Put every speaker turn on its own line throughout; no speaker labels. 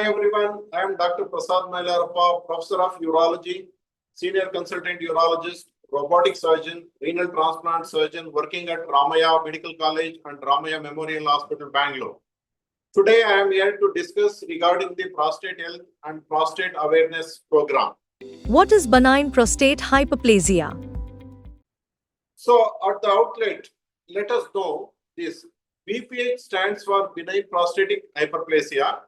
everyone. I am Dr. Prasad Mylarappa, Professor of Urology, Senior Consultant Urologist, Robotic Surgeon, Renal Transplant Surgeon working at Ramaya Medical College and Ramaya Memorial Hospital, Bangalore. Today, I am here to discuss regarding the prostate health and prostate awareness program.
What is benign prostate hyperplasia?
So, at the outlet, let us know this. BPH stands for benign prostatic hyperplasia,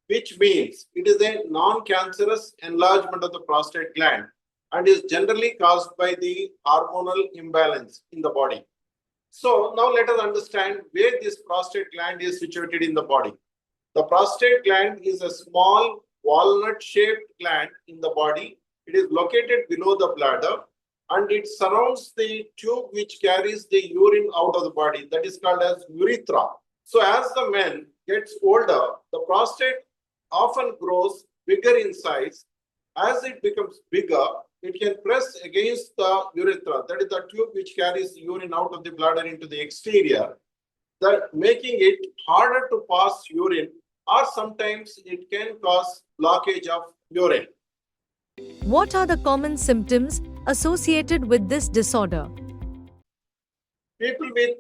which means it is a non-cancerous enlargement of the prostate gland and is generally caused by the hormonal imbalance in the body. So now let us understand where this prostate gland is situated in the body. The prostate gland is a small walnut-shaped gland in the body. It is located below the bladder and it surrounds the tube which carries the urine out of the body. That is called as urethra. So as the man gets older, the prostate often grows bigger in size. As it becomes bigger, it can press against the urethra, that is the tube which carries urine out of the bladder into the exterior, that making it harder to pass urine, or sometimes it can cause blockage of urine.
What are the common symptoms associated with this disorder?
People with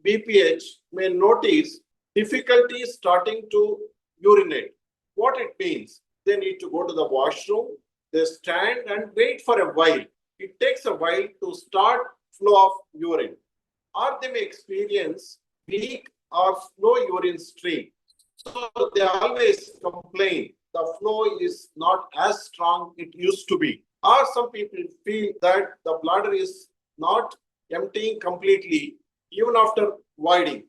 BPH may notice difficulty starting to urinate. What it means, they need to go to the washroom, they stand and wait for a while. It takes a while to start flow of urine. Or they may experience weak or slow urine stream. So they always complain the flow is not as strong it used to be. Or some people feel that the bladder is not emptying completely even after voiding,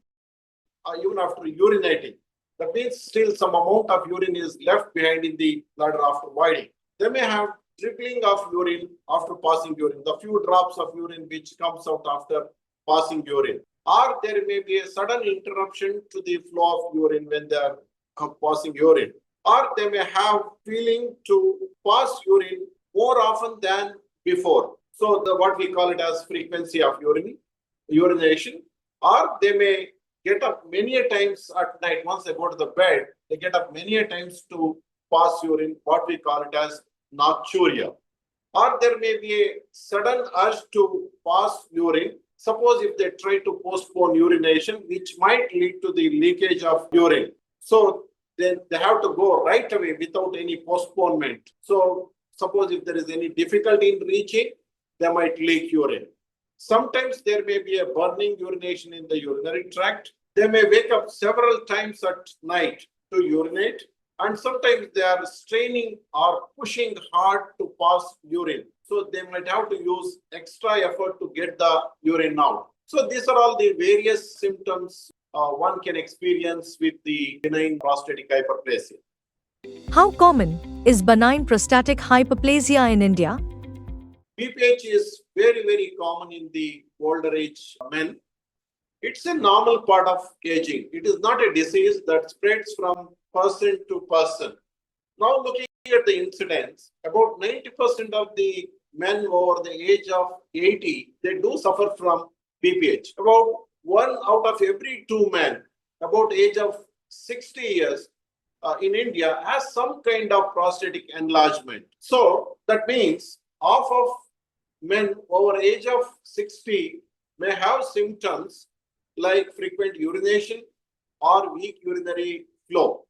or even after urinating. That means still some amount of urine is left behind in the bladder after voiding. They may have dribbling of urine after passing urine, the few drops of urine which comes out after passing urine. Or there may be a sudden interruption to the flow of urine when they are passing urine. Or they may have feeling to pass urine more often than before. So what we call it as frequency of urination. Or they may get up many a times at night. Once they go to the bed, they get up many a times to pass urine, what we call it as nocturia. Or there may be a sudden urge to pass urine. Suppose if they try to postpone urination, which might lead to the leakage of urine. So then they have to go right away without any postponement. So suppose if there is any difficulty in reaching, they might leak urine. Sometimes there may be a burning urination in the urinary tract. They may wake up several times at night to urinate, and sometimes they are straining or pushing hard to pass urine. So they might have to use extra effort to get the urine out. So these are all the various symptoms one can experience with the benign prostatic hyperplasia.
How common is benign prostatic hyperplasia in India?
BPH is very, very common in the older age men. It's a normal part of aging. It is not a disease that spreads from person to person. Now looking at the incidence, about 90% of the men over the age of 80, they do suffer from BPH. About 1 out of every 2 men about age of 60 years in India has some kind of prostatic enlargement. So that means half of men over age of 60 may have symptoms like frequent urination or weak urinary flow.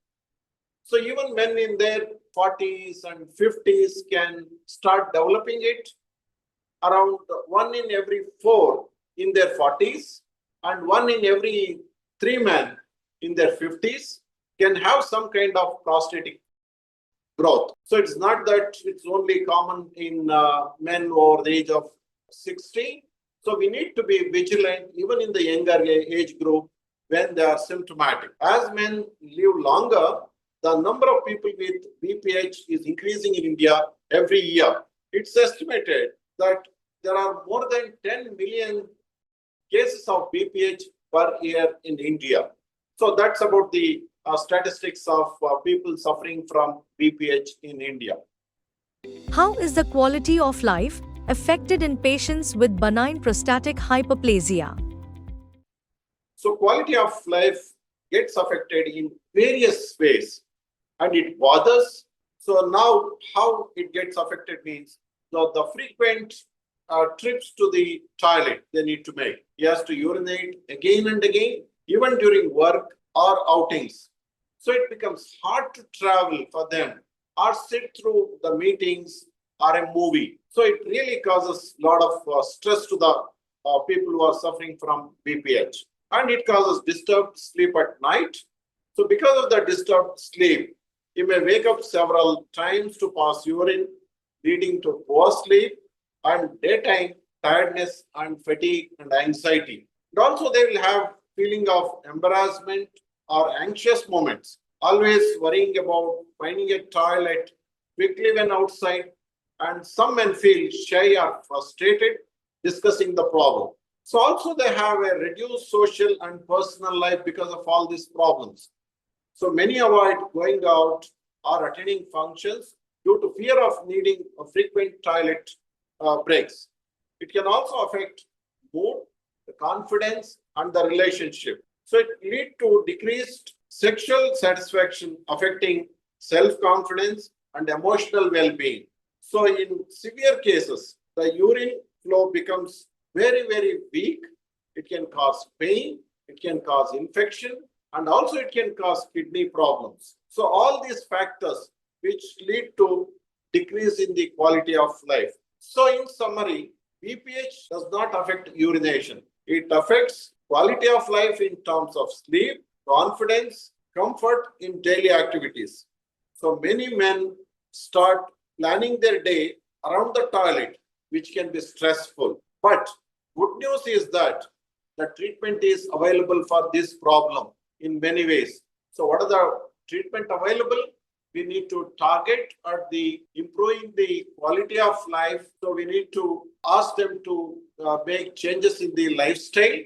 So even men in their 40s and 50s can start developing it. Around 1 in every 4 in their 40s and 1 in every 3 men in their 50s can have some kind of prostatic growth. So it's not that it's only common in men over the age of 60. So we need to be vigilant even in the younger age group when they are symptomatic. As men live longer, the number of people with BPH is increasing in India every year. It's estimated that there are more than 10 million cases of BPH per year in India. So that's about the statistics of people suffering from BPH in India.
How is the quality of life affected in patients with benign prostatic hyperplasia?
So quality of life gets affected in various ways. and it bothers. So now how it gets affected means the frequent trips to the toilet they need to make. He has to urinate again and again, even during work or outings. So it becomes hard to travel for them or sit through the meetings or a movie. So it really causes a lot of stress to the people who are suffering from BPH. And it causes disturbed sleep at night. So because of the disturbed sleep, you may wake up several times to pass urine, leading to poor sleep and daytime tiredness and fatigue and anxiety. And also they will have feeling of embarrassment or anxious moments, always worrying about finding a toilet quickly when outside, and some men feel shy or frustrated discussing the problem. So also they have a reduced social and personal life because of all these problems. So many avoid going out or attending functions due to fear of needing a frequent toilet breaks. It can also affect mood, the confidence, and the relationship. So it lead to decreased sexual satisfaction, affecting self-confidence and emotional well-being. So in severe cases, the urine flow becomes very, very weak. It can cause pain, it can cause infection, and also it can cause kidney problems. So all these factors which lead to decrease in the quality of life. So in summary, BPH does not affect urination. It affects quality of life in terms of sleep, confidence, comfort in daily activities. So many men start planning their day around the toilet, which can be stressful. But good news is that the treatment is available for this problem in many ways. So what are the treatment available? We need to target at the improving the quality of life. So we need to ask them to make changes in the lifestyle.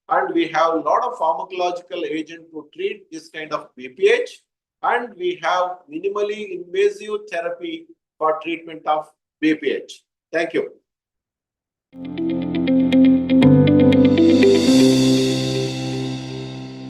And we have a lot of pharmacological agent to treat this kind of BPH. And we have minimally invasive therapy for treatment of BPH. Thank you.